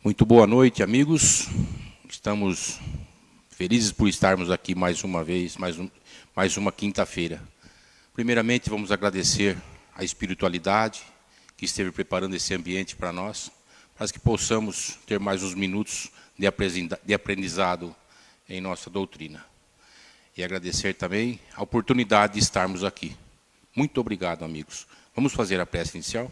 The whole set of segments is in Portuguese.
Muito boa noite, amigos. Estamos felizes por estarmos aqui mais uma vez, mais uma quinta-feira. Primeiramente, vamos agradecer a espiritualidade que esteve preparando esse ambiente para nós, para que possamos ter mais uns minutos de aprendizado em nossa doutrina. E agradecer também a oportunidade de estarmos aqui. Muito obrigado, amigos. Vamos fazer a prece inicial?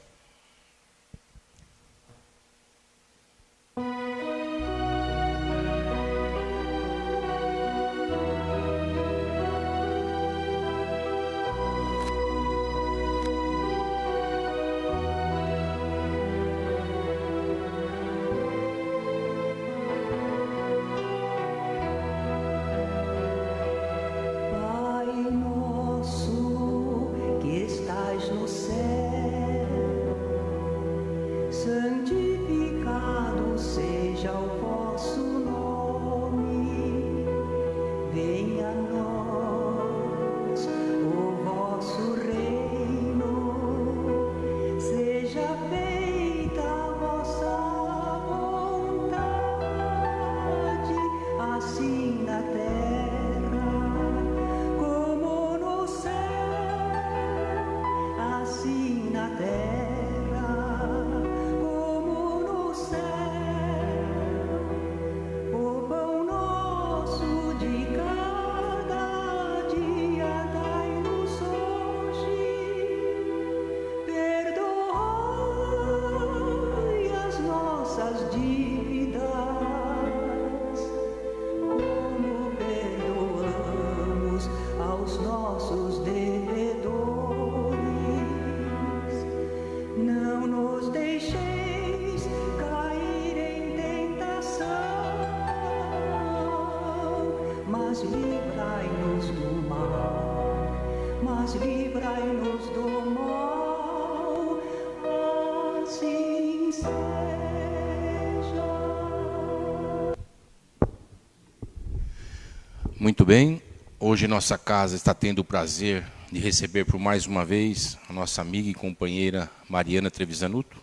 Muito bem, hoje nossa casa está tendo o prazer de receber por mais uma vez a nossa amiga e companheira Mariana Trevisanuto,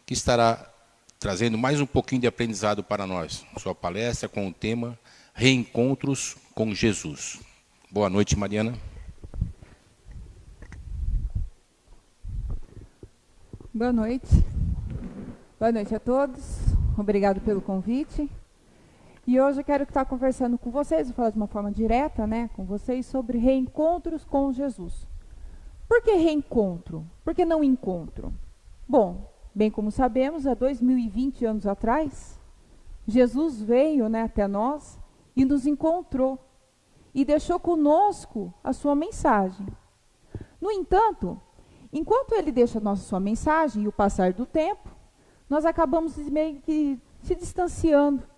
que estará trazendo mais um pouquinho de aprendizado para nós. Sua palestra com o tema Reencontros com Jesus. Boa noite, Mariana. Boa noite. Boa noite a todos. Obrigado pelo convite. E hoje eu quero estar conversando com vocês, vou falar de uma forma direta, com vocês, sobre reencontros com Jesus. Por que reencontro? Por que não encontro? Bom, bem como sabemos, há 2020 anos atrás, Jesus veio até nós e nos encontrou e deixou conosco a sua mensagem. No entanto, enquanto ele deixa a sua mensagem e o passar do tempo, nós acabamos meio que se distanciando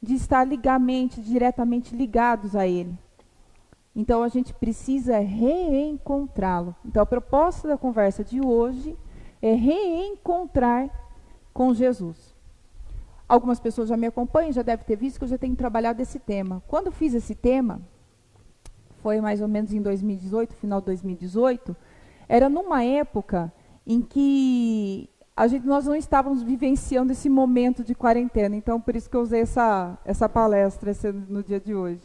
de estar diretamente ligados a ele. Então, a gente precisa reencontrá-lo. Então, a proposta da conversa de hoje é reencontrar com Jesus. Algumas pessoas já me acompanham, já devem ter visto que eu já tenho trabalhado esse tema. Quando fiz esse tema, foi mais ou menos em 2018, final de 2018, era numa época em que nós não estávamos vivenciando esse momento de quarentena, então por isso que eu usei essa palestra no dia de hoje.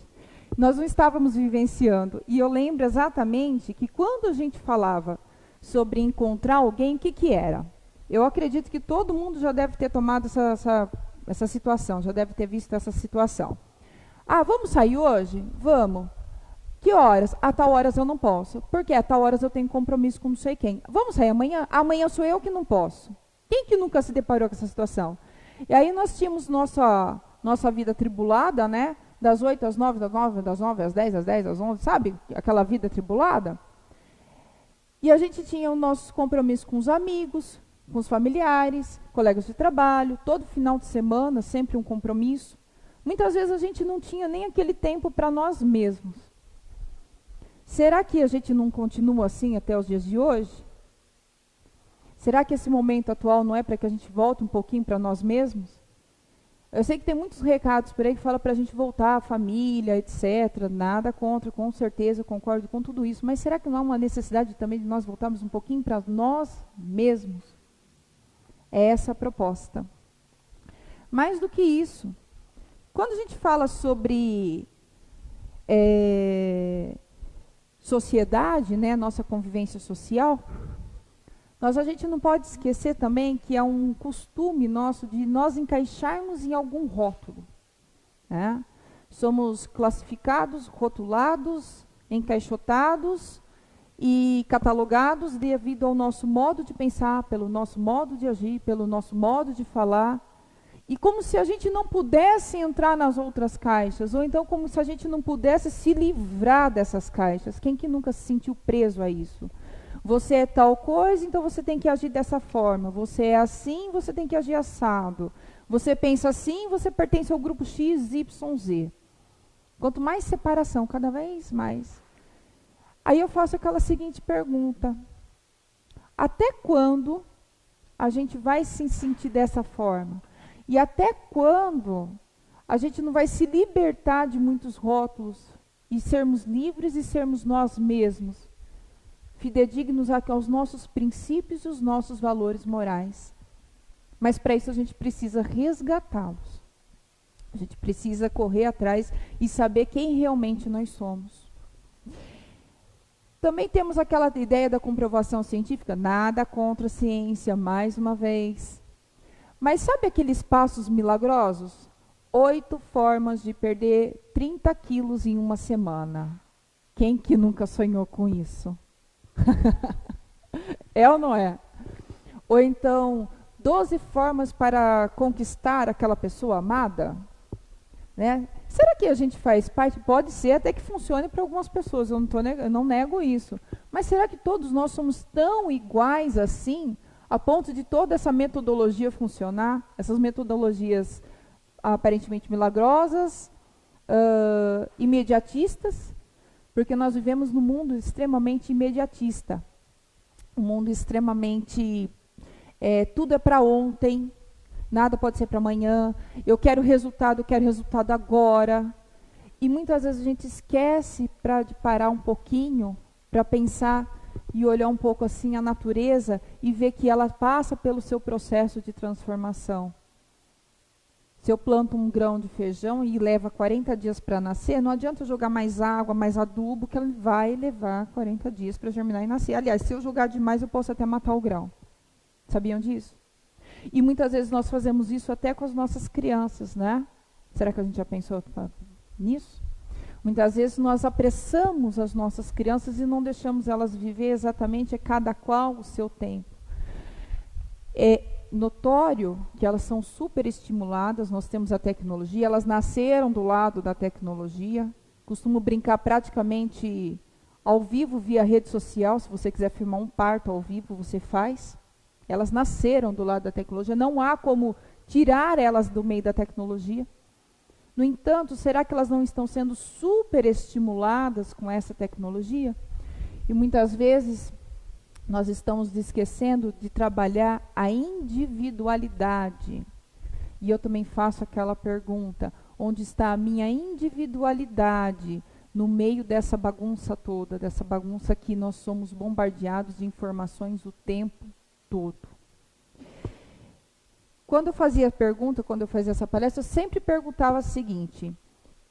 Nós não estávamos vivenciando, e eu lembro exatamente que quando a gente falava sobre encontrar alguém, o que era? Eu acredito que todo mundo já deve ter tomado essa situação, já deve ter visto essa situação. Ah, vamos sair hoje? Vamos. Que horas? A tal horas eu não posso. Por quê? A tal horas eu tenho compromisso com não sei quem. Vamos sair amanhã? Amanhã sou eu que não posso. Quem que nunca se deparou com essa situação? E aí nós tínhamos nossa vida tribulada, das 8 às 9, das 9 às 10, às 10 às 11, sabe? Aquela vida tribulada. E a gente tinha o nosso compromisso com os amigos, com os familiares, colegas de trabalho, todo final de semana, sempre um compromisso. Muitas vezes a gente não tinha nem aquele tempo para nós mesmos. Será que a gente não continua assim até os dias de hoje? Será que esse momento atual não é para que a gente volte um pouquinho para nós mesmos? Eu sei que tem muitos recados por aí que falam para a gente voltar à família, etc. Nada contra, com certeza, concordo com tudo isso. Mas será que não há uma necessidade também de nós voltarmos um pouquinho para nós mesmos? É essa a proposta. Mais do que isso, quando a gente fala sobre sociedade, né, nossa convivência social, a gente não pode esquecer também que é um costume nosso de nós encaixarmos em algum rótulo. Né? Somos classificados, rotulados, encaixotados e catalogados devido ao nosso modo de pensar, pelo nosso modo de agir, pelo nosso modo de falar. E como se a gente não pudesse entrar nas outras caixas, ou então como se a gente não pudesse se livrar dessas caixas. Quem que nunca se sentiu preso a isso? Você é tal coisa, então você tem que agir dessa forma. Você é assim, você tem que agir assado. Você pensa assim, você pertence ao grupo X, Y, Z. Quanto mais separação, cada vez mais. Aí eu faço aquela seguinte pergunta. Até quando a gente vai se sentir dessa forma? E até quando a gente não vai se libertar de muitos rótulos e sermos livres e sermos nós mesmos? Fidedignos aos nossos princípios e os nossos valores morais. Mas para isso a gente precisa resgatá-los. A gente precisa correr atrás e saber quem realmente nós somos. Também temos aquela ideia da comprovação científica, nada contra a ciência, mais uma vez. Mas sabe aqueles passos milagrosos? 8 formas de perder 30 quilos em uma semana. Quem que nunca sonhou com isso? É ou não é? Ou então, 12 formas para conquistar aquela pessoa amada? Né? Será que a gente faz parte? Pode ser até que funcione para algumas pessoas, eu não nego isso. Mas será que todos nós somos tão iguais assim, a ponto de toda essa metodologia funcionar? Essas metodologias aparentemente milagrosas, imediatistas, porque nós vivemos num mundo extremamente imediatista. Um mundo extremamente... tudo é para ontem, nada pode ser para amanhã. Eu quero resultado agora. E muitas vezes a gente esquece de parar um pouquinho, para pensar e olhar um pouco assim a natureza e ver que ela passa pelo seu processo de transformação. Se eu planto um grão de feijão e leva 40 dias para nascer, não adianta eu jogar mais água, mais adubo, que ele vai levar 40 dias para germinar e nascer. Aliás, se eu jogar demais, eu posso até matar o grão. Sabiam disso? E muitas vezes nós fazemos isso até com as nossas crianças, né? Será que a gente já pensou nisso? Muitas vezes nós apressamos as nossas crianças e não deixamos elas viver exatamente cada qual o seu tempo. É notório que elas são super estimuladas, nós temos a tecnologia, elas nasceram do lado da tecnologia, costumo brincar praticamente ao vivo via rede social, se você quiser filmar um parto ao vivo, você faz. Elas nasceram do lado da tecnologia, não há como tirar elas do meio da tecnologia. No entanto, será que elas não estão sendo super estimuladas com essa tecnologia? E muitas vezes nós estamos esquecendo de trabalhar a individualidade. E eu também faço aquela pergunta, onde está a minha individualidade no meio dessa bagunça toda, dessa bagunça que nós somos bombardeados de informações o tempo todo? Quando eu fazia a pergunta, quando eu fazia essa palestra, eu sempre perguntava o seguinte: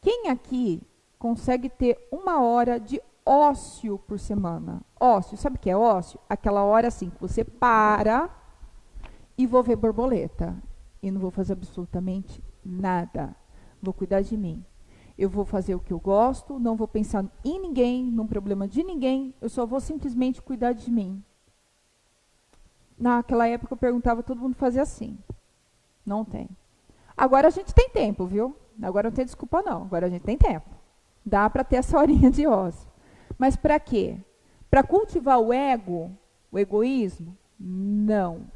quem aqui consegue ter 1 hora de ócio por semana? Ócio, sabe o que é ócio? Aquela hora assim, que você para e vou ver borboleta. E não vou fazer absolutamente nada. Vou cuidar de mim. Eu vou fazer o que eu gosto, não vou pensar em ninguém, num problema de ninguém, eu só vou simplesmente cuidar de mim. Naquela época eu perguntava, todo mundo fazia assim. Não tem. Agora a gente tem tempo, viu? Agora não tem desculpa não, agora a gente tem tempo. Dá para ter essa horinha de ócio. Mas para quê? Para cultivar o ego, o egoísmo? Não.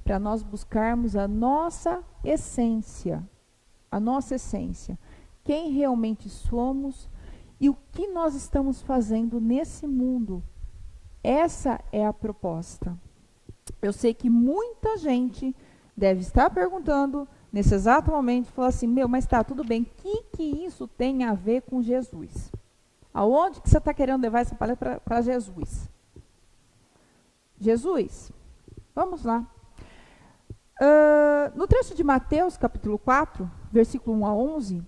Para nós buscarmos a nossa essência. A nossa essência. Quem realmente somos e o que nós estamos fazendo nesse mundo. Essa é a proposta. Eu sei que muita gente deve estar perguntando nesse exato momento, falar assim, mas tá, tudo bem, o que isso tem a ver com Jesus? Aonde que você está querendo levar essa palestra para Jesus? Jesus, vamos lá. No trecho de Mateus, capítulo 4, versículo 1 a 11,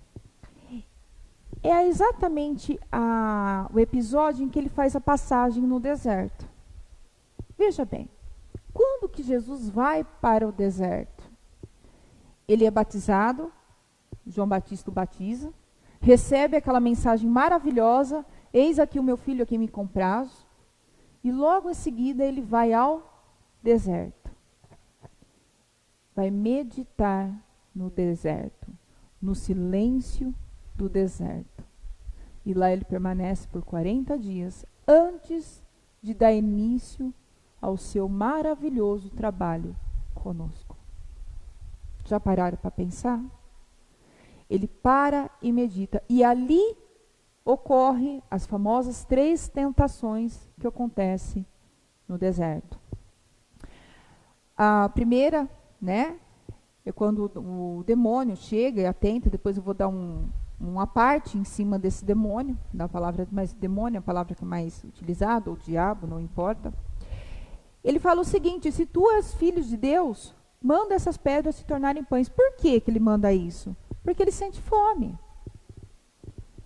é exatamente o episódio em que ele faz a passagem no deserto. Veja bem, quando que Jesus vai para o deserto? Ele é batizado, João Batista o batiza, recebe aquela mensagem maravilhosa, eis aqui o meu filho a quem me comprazo, e logo em seguida ele vai ao deserto. Vai meditar no deserto, no silêncio do deserto. E lá ele permanece por 40 dias, antes de dar início ao seu maravilhoso trabalho conosco. Já pararam para pensar? Ele para e medita. E ali ocorre as famosas 3 tentações que acontecem no deserto. A primeira, né, é quando o demônio chega e atenta. Depois eu vou dar uma parte em cima desse demônio, da palavra, mas demônio é a palavra que é mais utilizada, ou diabo, não importa. Ele fala o seguinte: se tu és filho de Deus, manda essas pedras se tornarem pães. Por que ele manda isso? Porque ele sente fome.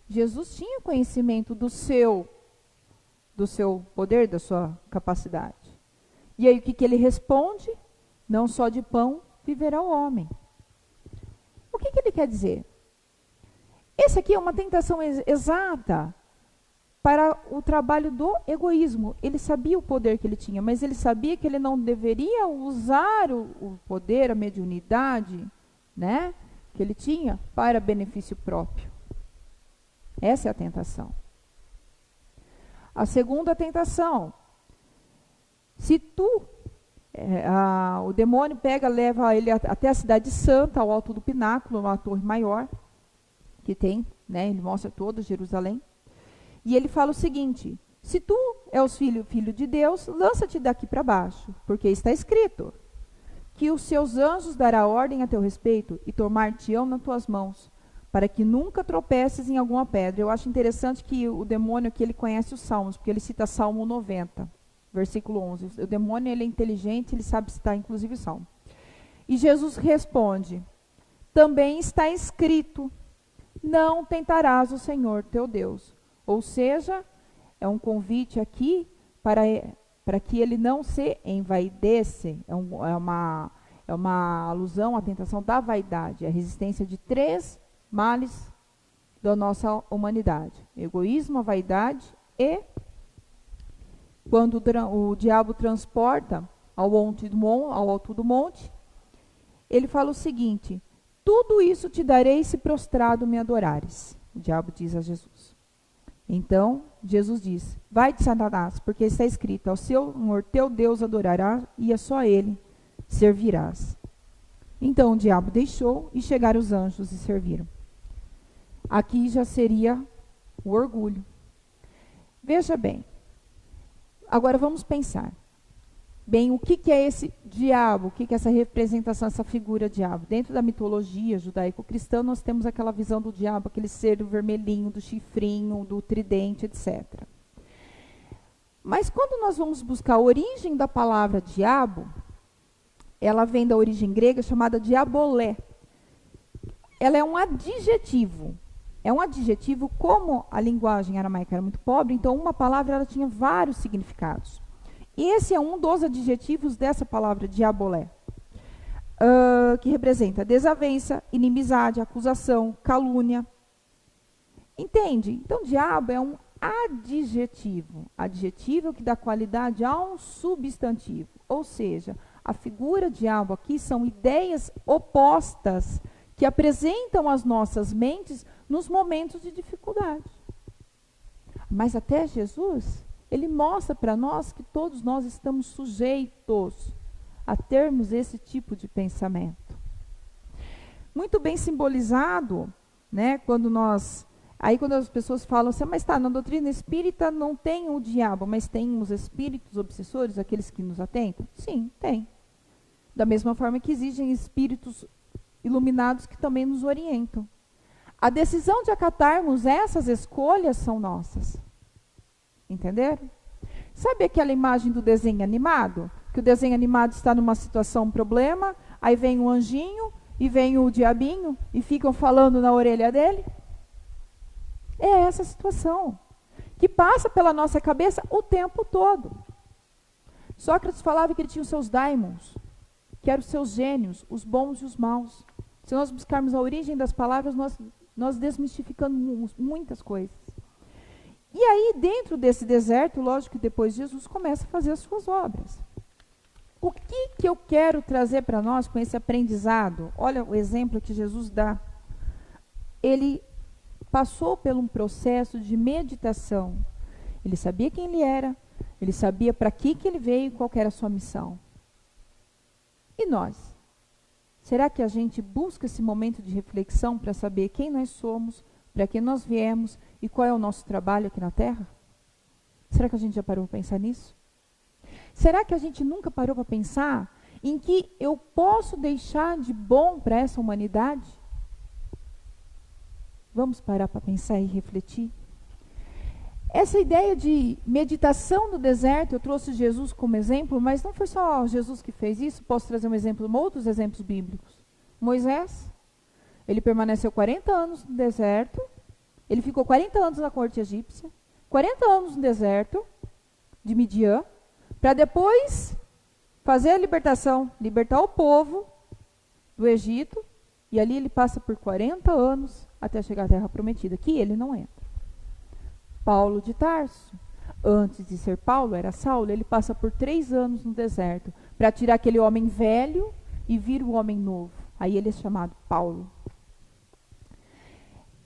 Jesus tinha conhecimento do seu poder, da sua capacidade. E aí o que ele responde? Não só de pão viverá o homem. O que ele quer dizer? Essa aqui é uma tentação exata para o trabalho do egoísmo. Ele sabia o poder que ele tinha, mas ele sabia que ele não deveria usar o poder, a mediunidade, né, que ele tinha para benefício próprio. Essa é a tentação. A segunda tentação: se o demônio leva ele até a cidade santa, ao alto do pináculo, uma torre maior que tem, né, ele mostra toda Jerusalém. E ele fala o seguinte: se tu és filho de Deus, lança-te daqui para baixo, porque está escrito que os seus anjos dará ordem a teu respeito e tomar-te-ão nas tuas mãos, para que nunca tropeces em alguma pedra. Eu acho interessante que o demônio aqui, ele conhece os salmos, porque ele cita Salmo 90, versículo 11. O demônio, ele é inteligente, ele sabe citar inclusive o salmo. E Jesus responde: também está escrito, não tentarás o Senhor teu Deus. Ou seja, é um convite aqui para que ele não se envaideça. É uma alusão à tentação da vaidade, a resistência de 3 males da nossa humanidade: egoísmo, a vaidade e, quando o diabo transporta ao alto do monte, ele fala o seguinte: tudo isso te darei se prostrado me adorares. O diabo diz a Jesus. Então, Jesus diz: vai-te, Satanás, porque está escrito, ao Senhor teu Deus adorarás e a só ele servirás. Então o diabo deixou e chegaram os anjos e serviram. Aqui já seria o orgulho. Veja bem, agora vamos pensar. Bem, o que é esse diabo? O que é essa representação, essa figura diabo? Dentro da mitologia judaico-cristã, nós temos aquela visão do diabo, aquele ser do vermelhinho, do chifrinho, do tridente, etc. Mas quando nós vamos buscar a origem da palavra diabo, ela vem da origem grega chamada diabolé. Ela é um adjetivo. É um adjetivo, como a linguagem aramaica era muito pobre, então uma palavra ela tinha vários significados. E esse é um dos adjetivos dessa palavra diabolé, que representa desavença, inimizade, acusação, calúnia. Entende? Então, diabo é um adjetivo. Adjetivo é o que dá qualidade a um substantivo. Ou seja, a figura diabo aqui são ideias opostas que apresentam as nossas mentes nos momentos de dificuldade. Mas até Jesus, ele mostra para nós que todos nós estamos sujeitos a termos esse tipo de pensamento. Muito bem simbolizado, né, quando as pessoas falam assim: mas na doutrina espírita não tem o diabo, mas tem os espíritos obsessores, aqueles que nos atentam? Sim, tem. Da mesma forma que existem espíritos iluminados que também nos orientam. A decisão de acatarmos essas escolhas são nossas. Entenderam? Sabe aquela imagem do desenho animado? Que o desenho animado está numa situação, um problema, aí vem o anjinho e vem o diabinho e ficam falando na orelha dele? É essa situação que passa pela nossa cabeça o tempo todo. Sócrates falava que ele tinha os seus daimons, que eram os seus gênios, os bons e os maus. Se nós buscarmos a origem das palavras, nós desmistificamos muitas coisas. E aí, dentro desse deserto, lógico que depois Jesus começa a fazer as suas obras. O que eu quero trazer para nós com esse aprendizado? Olha o exemplo que Jesus dá. Ele passou por um processo de meditação. Ele sabia quem ele era, ele sabia para que ele veio e qual era a sua missão. E nós? Será que a gente busca esse momento de reflexão para saber quem nós somos, para que nós viemos e qual é o nosso trabalho aqui na Terra? Será que a gente já parou para pensar nisso? Será que a gente nunca parou para pensar em que eu posso deixar de bom para essa humanidade? Vamos parar para pensar e refletir? Essa ideia de meditação no deserto, eu trouxe Jesus como exemplo, mas não foi só Jesus que fez isso, posso trazer um exemplo, outros exemplos bíblicos. Moisés, ele permaneceu 40 anos no deserto, ele ficou 40 anos na corte egípcia, 40 anos no deserto de Midian, para depois fazer a libertação, libertar o povo do Egito, e ali ele passa por 40 anos até chegar à Terra Prometida, que ele não entra. Paulo de Tarso, antes de ser Paulo, era Saulo, ele passa por 3 anos no deserto, para tirar aquele homem velho e vir o homem novo. Aí ele é chamado Paulo.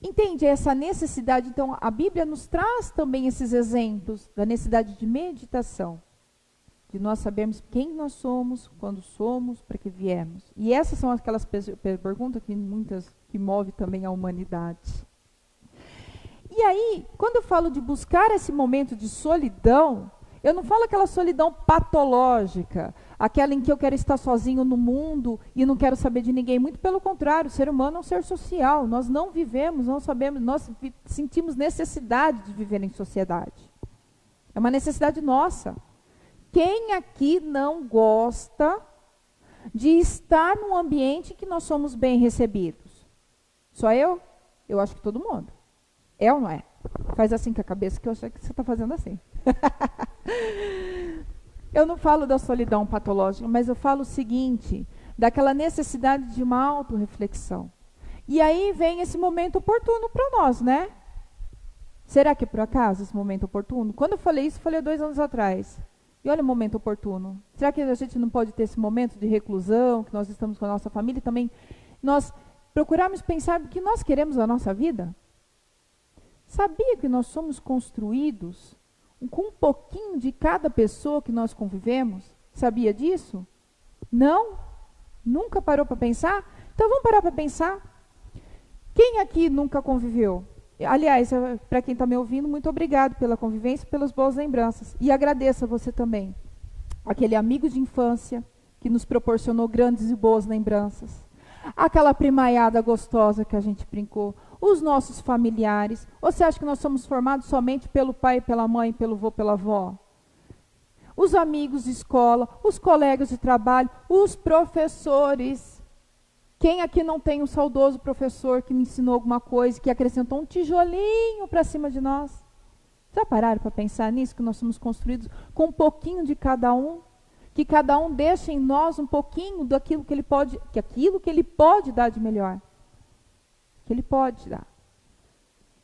Entende essa necessidade? Então, a Bíblia nos traz também esses exemplos da necessidade de meditação, de nós sabermos quem nós somos, quando somos, para que viemos. E essas são aquelas perguntas que muitas que movem também a humanidade. E aí, quando eu falo de buscar esse momento de solidão, eu não falo aquela solidão patológica, aquela em que eu quero estar sozinho no mundo e não quero saber de ninguém. Muito pelo contrário, o ser humano é um ser social. Nós não vivemos, não sabemos, nós sentimos necessidade de viver em sociedade. É uma necessidade nossa. Quem aqui não gosta de estar num ambiente que nós somos bem recebidos? Só eu? Eu acho que todo mundo. É ou não é? Faz assim com a cabeça, que eu acho que você está fazendo assim. Eu não falo da solidão patológica, mas eu falo o seguinte, daquela necessidade de uma autorreflexão. E aí vem esse momento oportuno para nós, né? Será que é por acaso esse momento oportuno? Quando eu falei isso, eu falei 2 anos atrás. E olha o momento oportuno. Será que a gente não pode ter esse momento de reclusão, que nós estamos com a nossa família e também nós procurarmos pensar o que nós queremos na nossa vida? Sabia que nós somos construídos com um pouquinho de cada pessoa que nós convivemos? Sabia disso? Não? Nunca parou para pensar? Então vamos parar para pensar. Quem aqui nunca conviveu? Aliás, para quem está me ouvindo, muito obrigado pela convivência e pelas boas lembranças. E agradeço a você também. Aquele amigo de infância que nos proporcionou grandes e boas lembranças. Aquela primaiada gostosa que a gente brincou. Os nossos familiares. Ou você acha que nós somos formados somente pelo pai, pela mãe, pelo avô, pela avó? Os amigos de escola, os colegas de trabalho, os professores. Quem aqui não tem um saudoso professor que me ensinou alguma coisa, que acrescentou um tijolinho para cima de nós? Já pararam para pensar nisso, que nós somos construídos com um pouquinho de cada um? Que cada um deixa em nós um pouquinho daquilo que ele pode, que aquilo que ele pode dar de melhor. Que ele pode dar.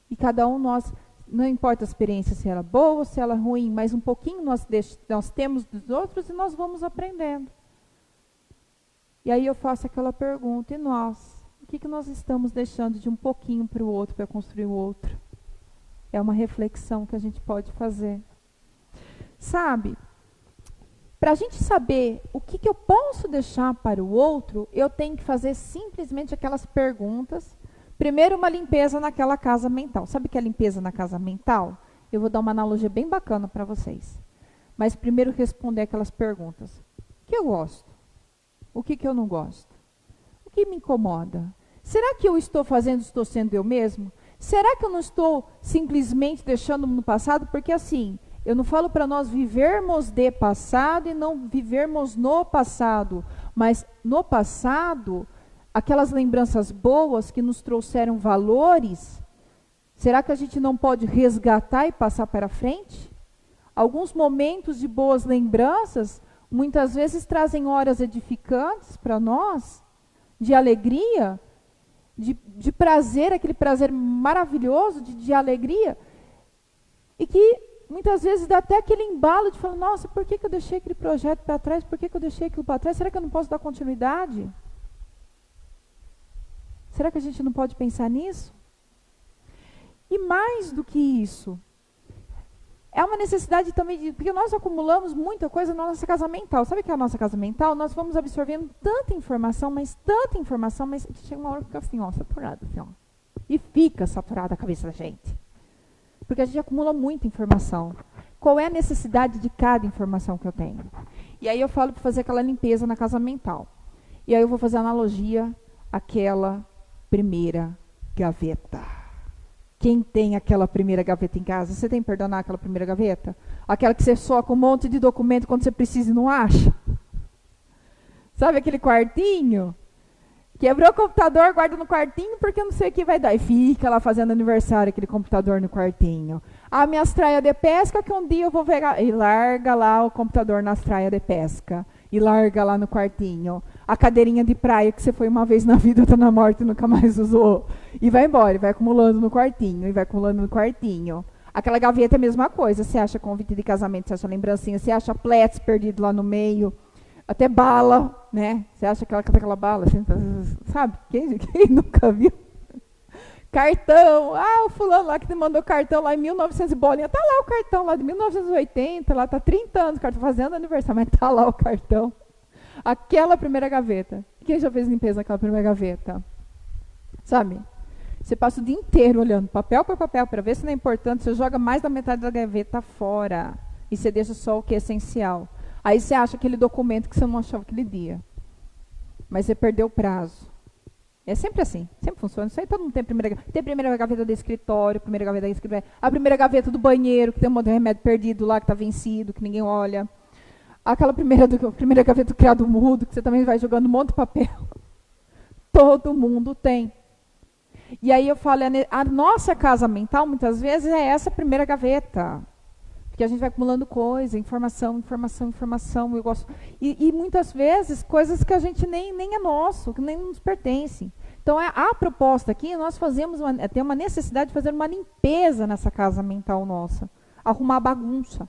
E cada um nós, não importa a experiência, se ela é boa ou se ela é ruim, mas um pouquinho nós temos dos outros e nós vamos aprendendo. E aí eu faço aquela pergunta, e nós? O que nós estamos deixando de um pouquinho para o outro, para construir o outro? É uma reflexão que a gente pode fazer. Sabe, para a gente saber o que eu posso deixar para o outro, eu tenho que fazer simplesmente aquelas perguntas. Primeiro, uma limpeza naquela casa mental. Sabe o que é limpeza na casa mental? Eu vou dar uma analogia bem bacana para vocês. Mas primeiro responder aquelas perguntas. O que eu gosto? O que eu não gosto? O que me incomoda? Será que eu estou sendo eu mesmo? Será que eu não estou simplesmente deixando no passado? Porque assim, eu não falo para nós vivermos de passado e não vivermos no passado, Mas no passado, aquelas lembranças boas que nos trouxeram valores, será que a gente não pode resgatar e passar para frente? Alguns momentos de boas lembranças, muitas vezes trazem horas edificantes para nós, de alegria, de prazer, aquele prazer maravilhoso, de alegria, e que muitas vezes dá até aquele embalo de falar, nossa, por que eu deixei aquele projeto para trás? Por que eu deixei aquilo para trás? Será que eu não posso dar continuidade? Será que a gente não pode pensar nisso? E mais do que isso, é uma necessidade também, porque nós acumulamos muita coisa na nossa casa mental. Sabe o que é a nossa casa mental? Nós vamos absorvendo tanta informação, mas chega uma hora que fica assim, ó, saturada, assim, ó. E fica saturada a cabeça da gente. Porque a gente acumula muita informação. Qual é a necessidade de cada informação que eu tenho? E aí eu falo para fazer aquela limpeza na casa mental. E aí eu vou fazer analogia àquela primeira gaveta. Quem tem aquela primeira gaveta em casa? Você tem que perdonar aquela primeira gaveta? Aquela que você soca um monte de documento quando você precisa e não acha? Sabe aquele quartinho? Quebrou o computador, guarda no quartinho porque eu não sei o que vai dar. E fica lá fazendo aniversário aquele computador no quartinho. Ah, minhas traias de pesca que um dia eu vou pegar. E larga lá o computador nas traias de pesca. E larga lá no quartinho. A cadeirinha de praia que você foi uma vez na vida, está na morte e nunca mais usou. E vai embora, e vai acumulando no quartinho, e vai acumulando no quartinho. Aquela gaveta é a mesma coisa. Você acha convite de casamento, você acha lembrancinha, você acha flats perdido lá no meio. Até bala, né? Você acha que ela cata aquela bala, assim, sabe? Quem nunca viu? Cartão. Ah, o fulano lá que te mandou cartão lá em 1900 e bolinha. Tá lá o cartão lá de 1980, lá tá 30 anos, o cara tá fazendo aniversário, mas tá lá o cartão. Aquela primeira gaveta. Quem já fez limpeza naquela primeira gaveta? Sabe? Você passa o dia inteiro olhando papel por papel para ver se não é importante, você joga mais da metade da gaveta fora. E você deixa só o que é essencial. Aí você acha aquele documento que você não achava aquele dia. Mas você perdeu o prazo. É sempre assim, sempre funciona. Isso aí todo mundo tem a primeira gaveta do escritório, primeira gaveta do escritório, a primeira gaveta do banheiro, que tem um monte de remédio perdido lá, que está vencido, que ninguém olha. Aquela primeira gaveta do criado mudo, que você também vai jogando um monte de papel. Todo mundo tem. E aí eu falo, a nossa casa mental, muitas vezes, é essa primeira gaveta. Porque a gente vai acumulando coisa, informação. Eu gosto. E muitas vezes, coisas que a gente nem é nosso, que nem nos pertencem. Então, a proposta aqui, nós tem uma necessidade de fazer uma limpeza nessa casa mental nossa. Arrumar a bagunça.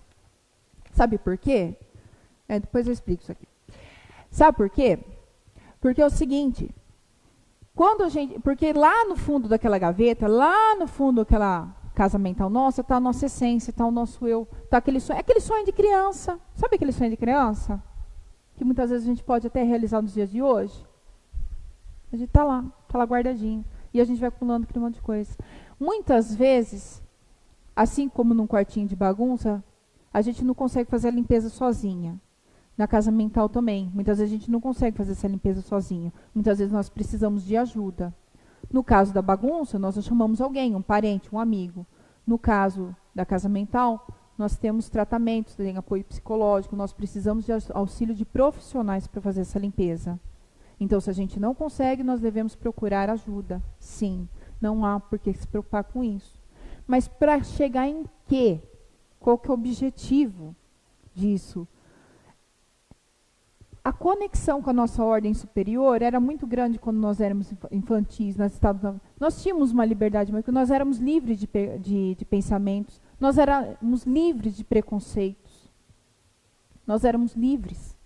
Sabe por quê? Depois eu explico isso aqui. Sabe por quê? Porque é o seguinte, porque lá no fundo daquela gaveta, lá no fundo daquela casa mental nossa, está a nossa essência, está o nosso eu, está aquele sonho de criança. Sabe aquele sonho de criança? Que muitas vezes a gente pode até realizar nos dias de hoje. A gente está lá guardadinho. E a gente vai acumulando aquele monte de coisa. Muitas vezes, assim como num quartinho de bagunça, a gente não consegue fazer a limpeza sozinha. Na casa mental também. Muitas vezes a gente não consegue fazer essa limpeza sozinho. Muitas vezes nós precisamos de ajuda. No caso da bagunça, nós chamamos alguém, um parente, um amigo. No caso da casa mental, nós temos tratamentos, tem apoio psicológico, nós precisamos de auxílio de profissionais para fazer essa limpeza. Então, se a gente não consegue, nós devemos procurar ajuda. Sim, não há por que se preocupar com isso. Mas para chegar em quê? Qual que é o objetivo disso? A conexão com a nossa ordem superior era muito grande quando nós éramos infantis. Nós tínhamos uma liberdade, mas nós éramos livres de pensamentos, nós éramos livres de preconceitos. Nós éramos livres.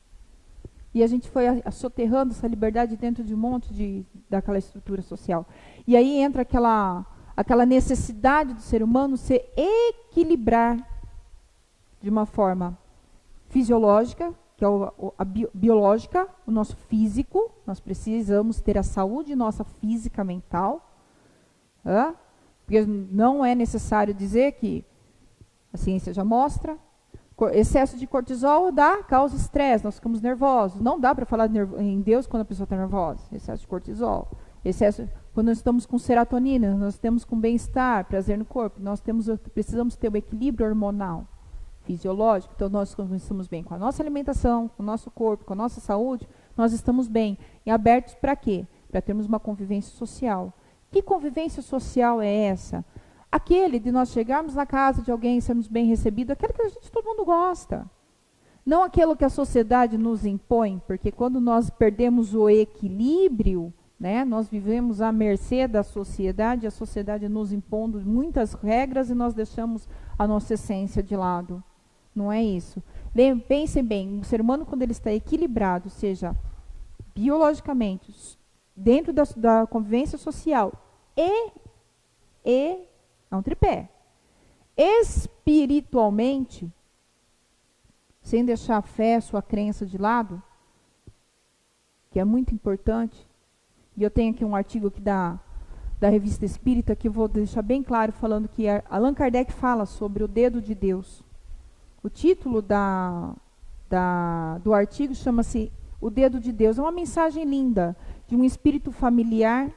E a gente foi soterrando essa liberdade dentro de um monte daquela estrutura social. E aí entra aquela necessidade do ser humano se equilibrar de uma forma fisiológica, que é a biológica, o nosso físico. Nós precisamos ter a saúde nossa física, mental. Porque não é necessário dizer que a ciência já mostra. Excesso de cortisol causa estresse, nós ficamos nervosos. Não dá para falar em Deus quando a pessoa está nervosa. Excesso de cortisol. Quando nós estamos com serotonina, nós temos com bem-estar, prazer no corpo. Precisamos ter o equilíbrio hormonal, fisiológico. Então, nós estamos bem com a nossa alimentação, com o nosso corpo, com a nossa saúde. nós estamos bem. E abertos para quê? Para termos uma convivência social. Que convivência social é essa? Aquele de nós chegarmos na casa de alguém e sermos bem recebidos, aquele que todo mundo gosta. Não aquilo que a sociedade nos impõe, porque quando nós perdemos o equilíbrio, né, nós vivemos à mercê da sociedade, a sociedade nos impondo muitas regras e nós deixamos a nossa essência de lado. Não é isso. Pensem bem, o ser humano, quando ele está equilibrado, seja biologicamente, dentro da convivência social é um tripé. Espiritualmente, sem deixar a fé, sua crença de lado, que é muito importante. E eu tenho aqui um artigo aqui da Revista Espírita que eu vou deixar bem claro, falando que Allan Kardec fala sobre o dedo de Deus. O título do artigo chama-se O Dedo de Deus. É uma mensagem linda de um espírito familiar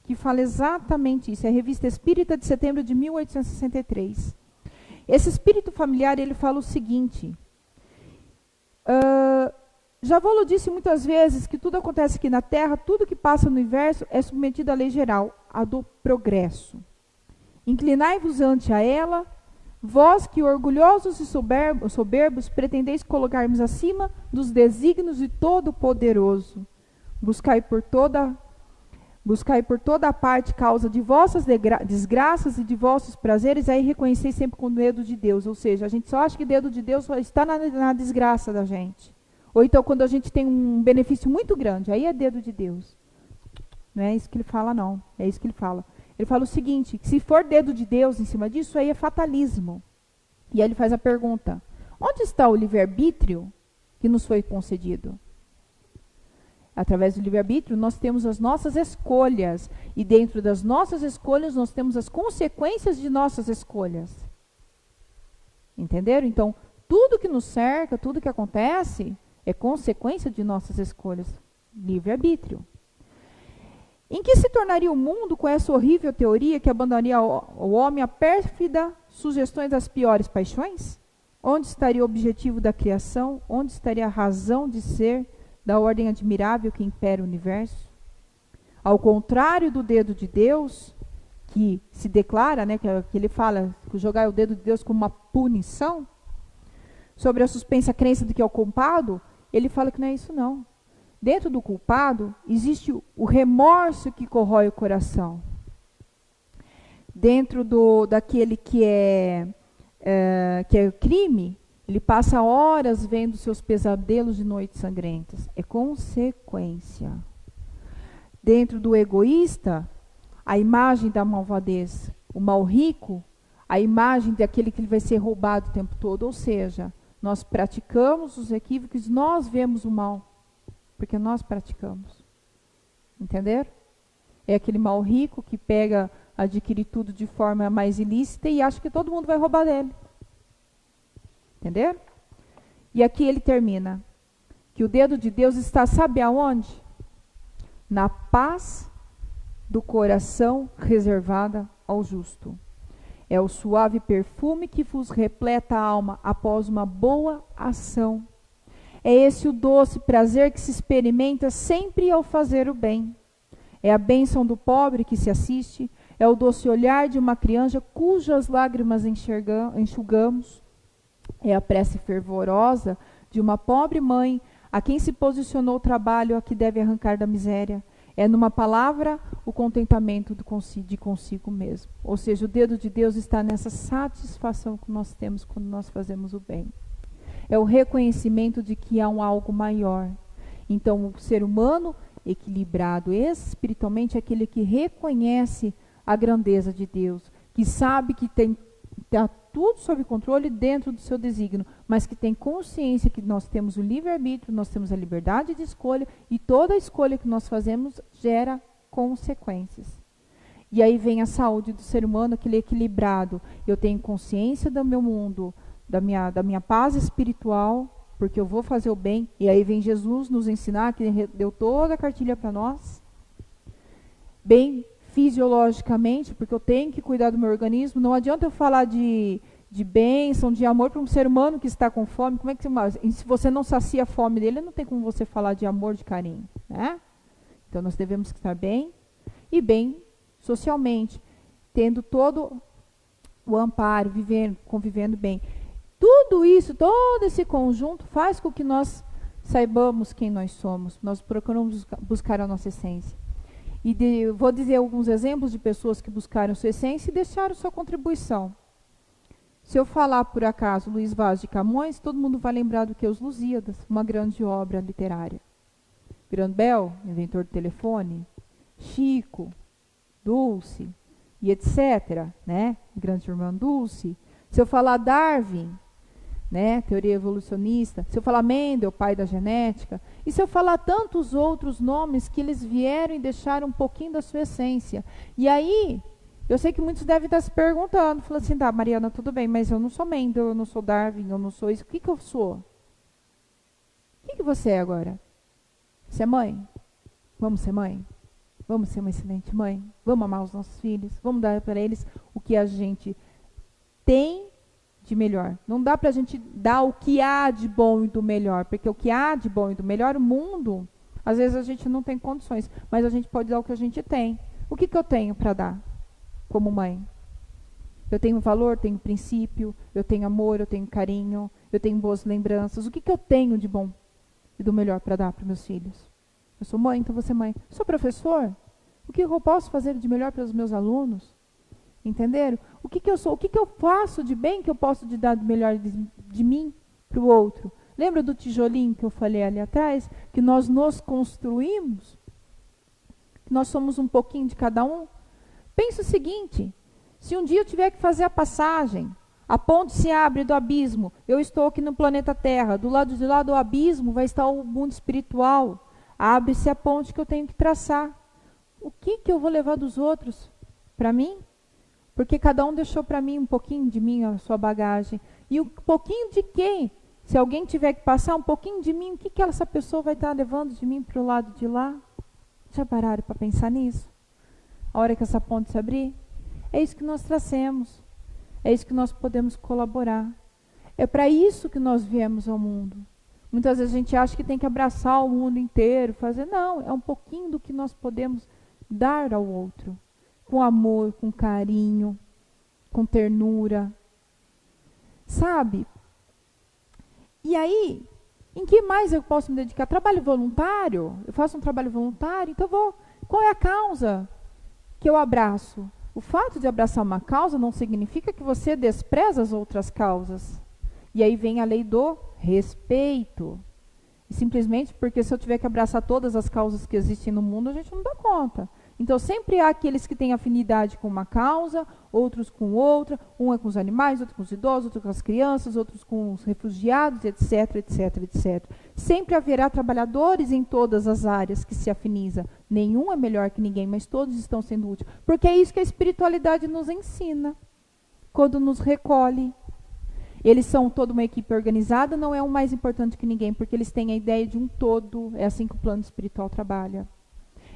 que fala exatamente isso. É a Revista Espírita de setembro de 1863. Esse espírito familiar, ele fala o seguinte: já vou-lo disse muitas vezes que tudo acontece aqui na Terra, tudo que passa no universo é submetido à lei geral, a do progresso. Inclinai-vos ante a ela, vós que orgulhosos e soberbos pretendeis colocar-vos acima dos desígnios de Todo-Poderoso. Buscai por toda a parte causa de vossas desgraças e de vossos prazeres, aí reconheceis sempre com o dedo de Deus. Ou seja, a gente só acha que o dedo de Deus só está na desgraça da gente. Ou então quando a gente tem um benefício muito grande, aí é dedo de Deus. Não é isso que ele fala, não. É isso que ele fala. Ele fala o seguinte, que se for dedo de Deus em cima disso, aí é fatalismo. E aí ele faz a pergunta: onde está o livre-arbítrio que nos foi concedido? Através do livre-arbítrio, nós temos as nossas escolhas. E dentro das nossas escolhas, nós temos as consequências de nossas escolhas. Entenderam? Então, tudo que nos cerca, tudo que acontece, é consequência de nossas escolhas. Livre-arbítrio. Em que se tornaria o mundo com essa horrível teoria que abandonaria ao homem a pérfida sugestões das piores paixões? Onde estaria o objetivo da criação? Onde estaria a razão de ser da ordem admirável que impera o universo? Ao contrário do dedo de Deus, que se declara, né, que ele fala que jogar o dedo de Deus como uma punição, sobre a suspensa crença de que é o culpado, ele fala que não é isso não. Dentro do culpado, existe o remorso que corrói o coração. Dentro daquele que é crime, ele passa horas vendo seus pesadelos de noites sangrentas. É consequência. Dentro do egoísta, a imagem da malvadez. O mal rico, a imagem daquele que ele vai ser roubado o tempo todo. Ou seja, nós praticamos os equívocos, nós vemos o mal. Porque nós praticamos. Entenderam? É aquele mal rico que adquire tudo de forma mais ilícita e acha que todo mundo vai roubar dele. Entenderam? E aqui ele termina. Que o dedo de Deus está, sabe aonde? Na paz do coração reservada ao justo. É o suave perfume que vos repleta a alma após uma boa ação. É esse o doce prazer que se experimenta sempre ao fazer o bem. É a bênção do pobre que se assiste, é o doce olhar de uma criança cujas lágrimas enxugamos, é a prece fervorosa de uma pobre mãe a quem se posicionou o trabalho a que deve arrancar da miséria. É, numa palavra, o contentamento de consigo mesmo. Ou seja, o dedo de Deus está nessa satisfação que nós temos quando nós fazemos o bem. É o reconhecimento de que há algo maior. Então, o ser humano equilibrado espiritualmente é aquele que reconhece a grandeza de Deus, que sabe que está tudo sob controle dentro do seu desígnio, mas que tem consciência que nós temos o livre-arbítrio, nós temos a liberdade de escolha e toda escolha que nós fazemos gera consequências. E aí vem a saúde do ser humano, aquele equilibrado. Eu tenho consciência do meu mundo, da minha paz espiritual, porque eu vou fazer o bem. E aí vem Jesus nos ensinar, que ele deu toda a cartilha para nós. Bem fisiologicamente, porque eu tenho que cuidar do meu organismo. Não adianta eu falar de de bênção, de amor para um ser humano que está com fome. Como é que e se você não sacia a fome dele, não tem como você falar de amor, de carinho, né? Então nós devemos estar bem e bem socialmente, tendo todo o amparo, vivendo, convivendo bem. Tudo isso, todo esse conjunto faz com que nós saibamos quem nós somos. Nós procuramos buscar a nossa essência. E vou dizer alguns exemplos de pessoas que buscaram sua essência e deixaram sua contribuição. Se eu falar, por acaso, Luís Vaz de Camões, todo mundo vai lembrar do que Os Lusíadas, uma grande obra literária. Grandel, inventor do telefone, Chico, Dulce, e etc., né? Grande irmã Dulce. Se eu falar Darwin, né? Teoria evolucionista, se eu falar Mendel, pai da genética, e se eu falar tantos outros nomes que eles vieram e deixaram um pouquinho da sua essência. E aí, eu sei que muitos devem estar se perguntando, falando assim, tá, Mariana, tudo bem, mas eu não sou Mendel, eu não sou Darwin, eu não sou isso. O que eu sou? O que você é agora? Você é mãe? Vamos ser mãe? Vamos ser uma excelente mãe? Vamos amar os nossos filhos? Vamos dar para eles o que a gente tem de melhor. Não dá para a gente dar o que há de bom e do melhor, porque o que há de bom e do melhor, o mundo, às vezes a gente não tem condições, mas a gente pode dar o que a gente tem. O que eu tenho para dar como mãe? Eu tenho valor, tenho princípio, eu tenho amor, eu tenho carinho, eu tenho boas lembranças. O que eu tenho de bom e do melhor para dar para meus filhos? Eu sou mãe, então vou ser mãe. Sou professor? O que eu posso fazer de melhor para os meus alunos? Entenderam? O que eu sou? O que eu faço de bem que eu posso de dar de melhor de mim para o outro? Lembra do tijolinho que eu falei ali atrás? Que nós nos construímos? Que nós somos um pouquinho de cada um? Pensa o seguinte, se um dia eu tiver que fazer a passagem, a ponte se abre do abismo, eu estou aqui no planeta Terra, do lado de lá do abismo vai estar o mundo espiritual, abre-se a ponte que eu tenho que traçar. O que eu vou levar dos outros para mim? Porque cada um deixou para mim um pouquinho de mim, a sua bagagem. E um pouquinho de quem? Se alguém tiver que passar um pouquinho de mim, o que essa pessoa vai estar levando de mim para o lado de lá? Já pararam para pensar nisso? A hora que essa ponte se abrir? É isso que nós trazemos. É isso que nós podemos colaborar. É para isso que nós viemos ao mundo. Muitas vezes a gente acha que tem que abraçar o mundo inteiro, fazer. Não, é um pouquinho do que nós podemos dar ao outro. Com amor, com carinho, com ternura. Sabe? E aí, em que mais eu posso me dedicar? Trabalho voluntário? Eu faço um trabalho voluntário? Então qual é a causa que eu abraço? O fato de abraçar uma causa não significa que você despreza as outras causas. E aí vem a lei do respeito. E simplesmente porque se eu tiver que abraçar todas as causas que existem no mundo, a gente não dá conta. Então, sempre há aqueles que têm afinidade com uma causa, outros com outra, um é com os animais, outro com os idosos, outro com as crianças, outros com os refugiados, etc, etc, etc. Sempre haverá trabalhadores em todas as áreas que se afinizam. Nenhum é melhor que ninguém, mas todos estão sendo úteis. Porque é isso que a espiritualidade nos ensina, quando nos recolhe. Eles são toda uma equipe organizada, não é um mais importante que ninguém, porque eles têm a ideia de um todo. É assim que o plano espiritual trabalha.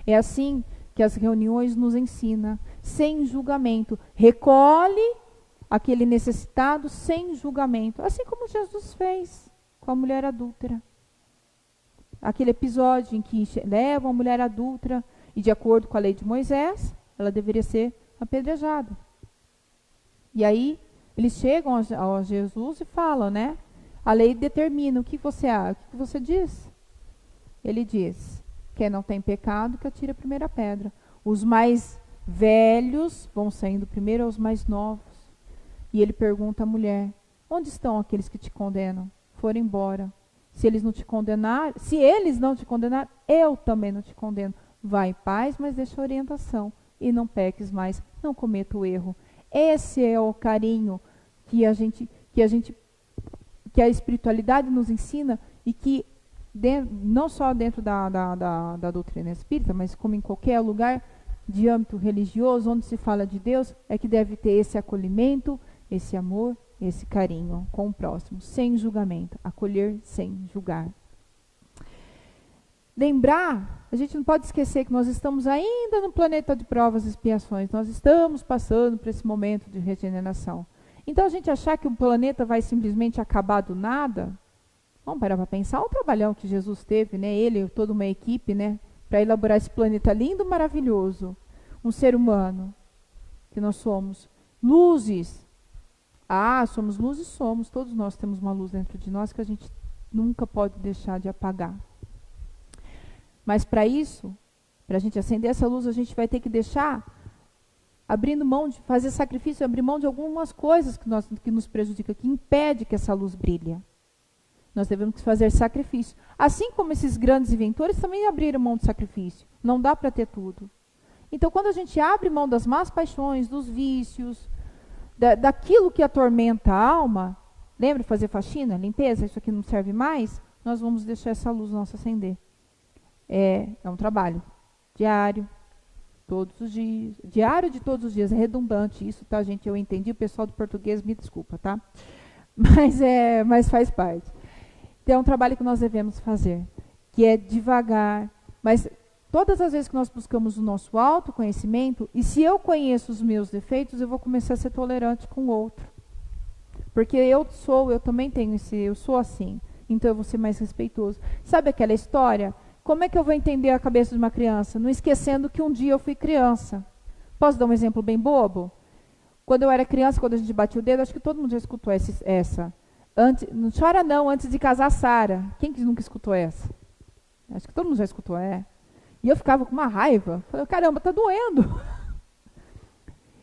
É assim que as reuniões nos ensinam, sem julgamento. Recolhe aquele necessitado sem julgamento. Assim como Jesus fez com a mulher adúltera. Aquele episódio em que levam a mulher adúltera e, de acordo com a lei de Moisés, ela deveria ser apedrejada. E aí, eles chegam a Jesus e falam, né? A lei determina o que você diz. Ele diz: quem não tem pecado, que atire a primeira pedra. Os mais velhos vão saindo primeiro aos mais novos. E ele pergunta à mulher: onde estão aqueles que te condenam? Foram embora. Se eles não te condenar, eu também não te condeno. Vai em paz, mas deixa a orientação. E não peques mais, não cometa o erro. Esse é o carinho que a espiritualidade nos ensina e que não só dentro da doutrina espírita, mas como em qualquer lugar de âmbito religioso, onde se fala de Deus, é que deve ter esse acolhimento, esse amor, esse carinho com o próximo, sem julgamento, acolher sem julgar. Lembrar, a gente não pode esquecer que nós estamos ainda no planeta de provas e expiações, nós estamos passando por esse momento de regeneração. Então, a gente achar que o planeta vai simplesmente acabar do nada, vamos parar para pensar o trabalhão que Jesus teve, né? Ele, toda uma equipe, né? Para elaborar esse planeta lindo, maravilhoso. Um ser humano, que nós somos. Luzes. Ah, somos luzes, somos. Todos nós temos uma luz dentro de nós que a gente nunca pode deixar de apagar. Mas para isso, para a gente acender essa luz, a gente vai ter que deixar, abrindo mão de fazer sacrifício, abrir mão de algumas coisas que nos prejudicam, que impede que essa luz brilhe. Nós devemos fazer sacrifício. Assim como esses grandes inventores também abriram mão de sacrifício. Não dá para ter tudo. Então, quando a gente abre mão das más paixões, dos vícios, daquilo que atormenta a alma, lembra de fazer faxina, limpeza, isso aqui não serve mais, nós vamos deixar essa luz nossa acender. É um trabalho diário, todos os dias. Diário de todos os dias, é redundante isso, tá, gente? Eu entendi, o pessoal do português me desculpa, tá? Mas faz parte. Então, é um trabalho que nós devemos fazer, que é devagar, mas todas as vezes que nós buscamos o nosso autoconhecimento, e se eu conheço os meus defeitos, eu vou começar a ser tolerante com o outro. Porque eu também tenho eu sou assim, então eu vou ser mais respeitoso. Sabe aquela história? Como é que eu vou entender a cabeça de uma criança? Não esquecendo que um dia eu fui criança. Posso dar um exemplo bem bobo? Quando eu era criança, quando a gente batia o dedo, acho que todo mundo já escutou essa. Não chora não, antes de casar, Sara. Quem que nunca escutou essa? Acho que todo mundo já escutou, E eu ficava com uma raiva. Falei, caramba, tá doendo.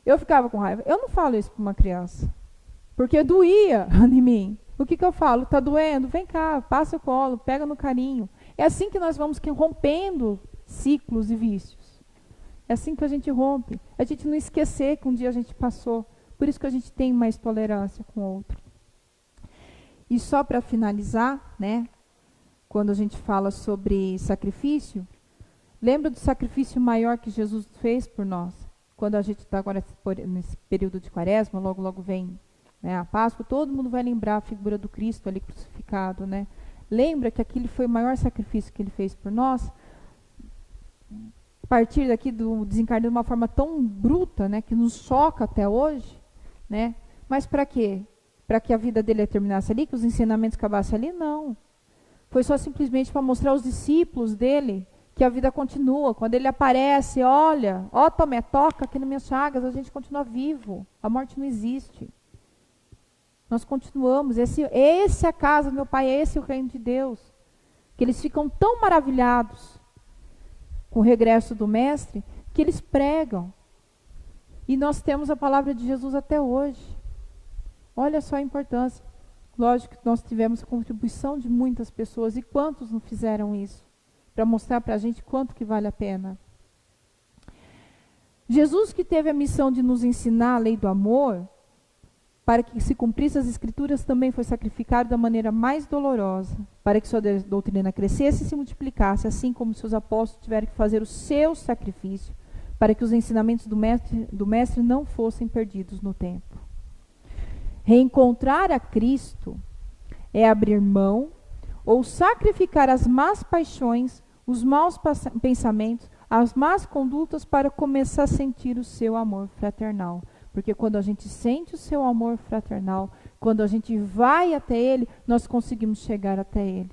Eu ficava com raiva. Eu não falo isso para uma criança. Porque doía em mim. O que eu falo? Tá doendo? Vem cá, passa o colo, pega no carinho. É assim que nós vamos rompendo ciclos e vícios. É assim que a gente rompe. A gente não esquecer que um dia a gente passou. Por isso que a gente tem mais tolerância com o outro. E só para finalizar, né, quando a gente fala sobre sacrifício, lembra do sacrifício maior que Jesus fez por nós? Quando a gente está agora nesse período de quaresma, logo vem, né, a Páscoa, todo mundo vai lembrar a figura do Cristo ali crucificado, né? Lembra que aquele foi o maior sacrifício que ele fez por nós? A partir daqui do desencarne de uma forma tão bruta, né, que nos choca até hoje, né? Mas para quê? Para que a vida dele terminasse ali, que os ensinamentos acabassem ali? Não. Foi só simplesmente para mostrar aos discípulos dele que a vida continua. Quando ele aparece, olha, Tomé, toca aqui nas minhas chagas, a gente continua vivo. A morte não existe. Nós continuamos. Esse é a casa do meu Pai, esse é o reino de Deus. Que eles ficam tão maravilhados com o regresso do Mestre, que eles pregam. E nós temos a palavra de Jesus até hoje. Olha só a importância. Lógico que nós tivemos a contribuição de muitas pessoas. E quantos não fizeram isso? Para mostrar para a gente quanto que vale a pena. Jesus, que teve a missão de nos ensinar a lei do amor, para que se cumprisse as Escrituras, também foi sacrificado da maneira mais dolorosa, para que sua doutrina crescesse e se multiplicasse, assim como seus apóstolos tiveram que fazer o seu sacrifício, para que os ensinamentos do mestre não fossem perdidos no tempo. Reencontrar a Cristo é abrir mão ou sacrificar as más paixões, os maus pensamentos, as más condutas para começar a sentir o seu amor fraternal. Porque quando a gente sente o seu amor fraternal, quando a gente vai até ele, nós conseguimos chegar até ele.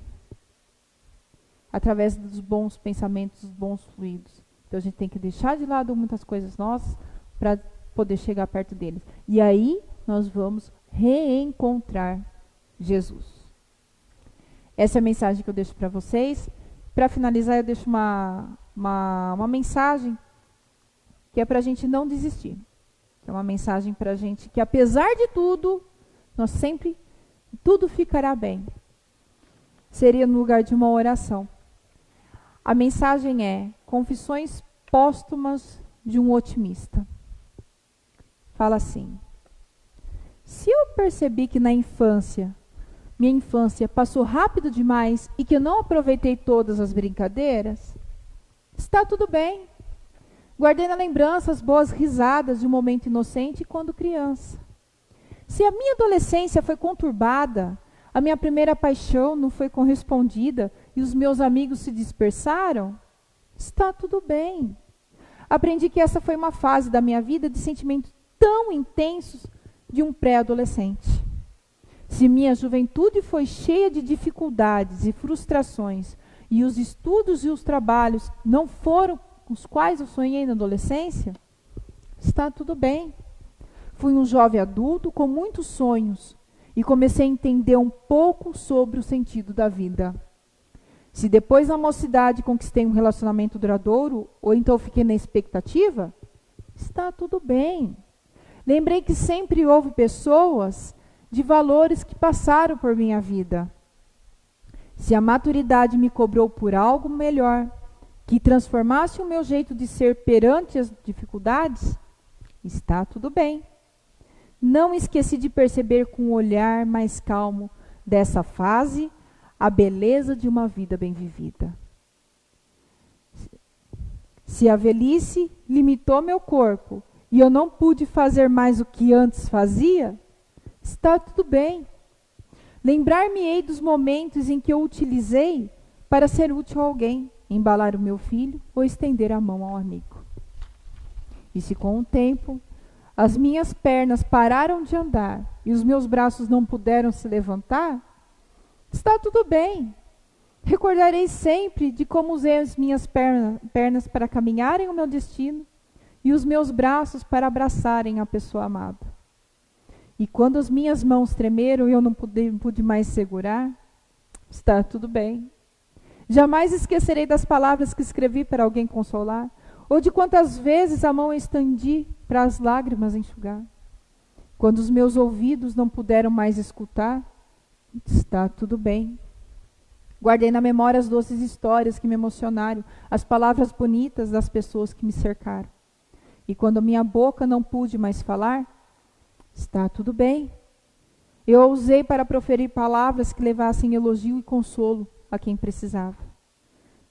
Através dos bons pensamentos, dos bons fluidos. Então a gente tem que deixar de lado muitas coisas nossas para poder chegar perto deles. E aí nós vamos reencontrar Jesus. Essa é a mensagem que eu deixo para vocês. Para finalizar, eu deixo uma mensagem que é para a gente não desistir. É uma mensagem para a gente que, apesar de tudo, tudo ficará bem. Seria no lugar de uma oração. A mensagem é Confissões Póstumas de um Otimista. Fala assim: se eu percebi que minha infância passou rápido demais e que eu não aproveitei todas as brincadeiras, está tudo bem. Guardei na lembrança as boas risadas de um momento inocente quando criança. Se a minha adolescência foi conturbada, a minha primeira paixão não foi correspondida e os meus amigos se dispersaram, está tudo bem. Aprendi que essa foi uma fase da minha vida de sentimentos tão intensos de um pré-adolescente. Se minha juventude foi cheia de dificuldades e frustrações, e os estudos e os trabalhos não foram os quais eu sonhei na adolescência, está tudo bem. Fui um jovem adulto com muitos sonhos e comecei a entender um pouco sobre o sentido da vida. Se depois na mocidade conquistei um relacionamento duradouro, ou então fiquei na expectativa, está tudo bem. Lembrei que sempre houve pessoas de valores que passaram por minha vida. Se a maturidade me cobrou por algo melhor, que transformasse o meu jeito de ser perante as dificuldades, está tudo bem. Não esqueci de perceber com um olhar mais calmo dessa fase a beleza de uma vida bem vivida. Se a velhice limitou meu corpo e eu não pude fazer mais o que antes fazia, está tudo bem. Lembrar-me-ei dos momentos em que eu utilizei para ser útil a alguém, embalar o meu filho ou estender a mão ao amigo. E se com o tempo as minhas pernas pararam de andar e os meus braços não puderam se levantar, está tudo bem. Recordarei sempre de como usei as minhas pernas para caminharem o meu destino e os meus braços para abraçarem a pessoa amada. E quando as minhas mãos tremeram e eu não pude mais segurar, está tudo bem. Jamais esquecerei das palavras que escrevi para alguém consolar, ou de quantas vezes a mão eu estendi para as lágrimas enxugar. Quando os meus ouvidos não puderam mais escutar, está tudo bem. Guardei na memória as doces histórias que me emocionaram, as palavras bonitas das pessoas que me cercaram. E quando a minha boca não pude mais falar, está tudo bem. Eu a usei para proferir palavras que levassem elogio e consolo a quem precisava.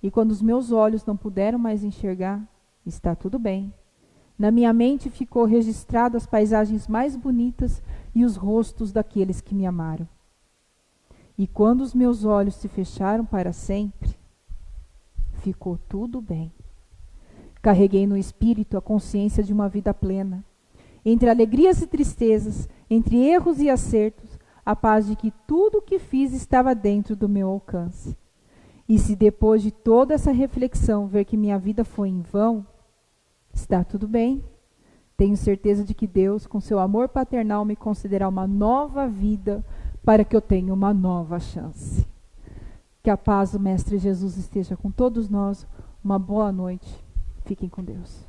E quando os meus olhos não puderam mais enxergar, está tudo bem. Na minha mente ficou registrado as paisagens mais bonitas e os rostos daqueles que me amaram. E quando os meus olhos se fecharam para sempre, ficou tudo bem. Carreguei no espírito a consciência de uma vida plena. Entre alegrias e tristezas, entre erros e acertos, a paz de que tudo o que fiz estava dentro do meu alcance. E se depois de toda essa reflexão ver que minha vida foi em vão, está tudo bem. Tenho certeza de que Deus, com seu amor paternal, me concederá uma nova vida para que eu tenha uma nova chance. Que a paz do Mestre Jesus esteja com todos nós. Uma boa noite. Fiquem com Deus.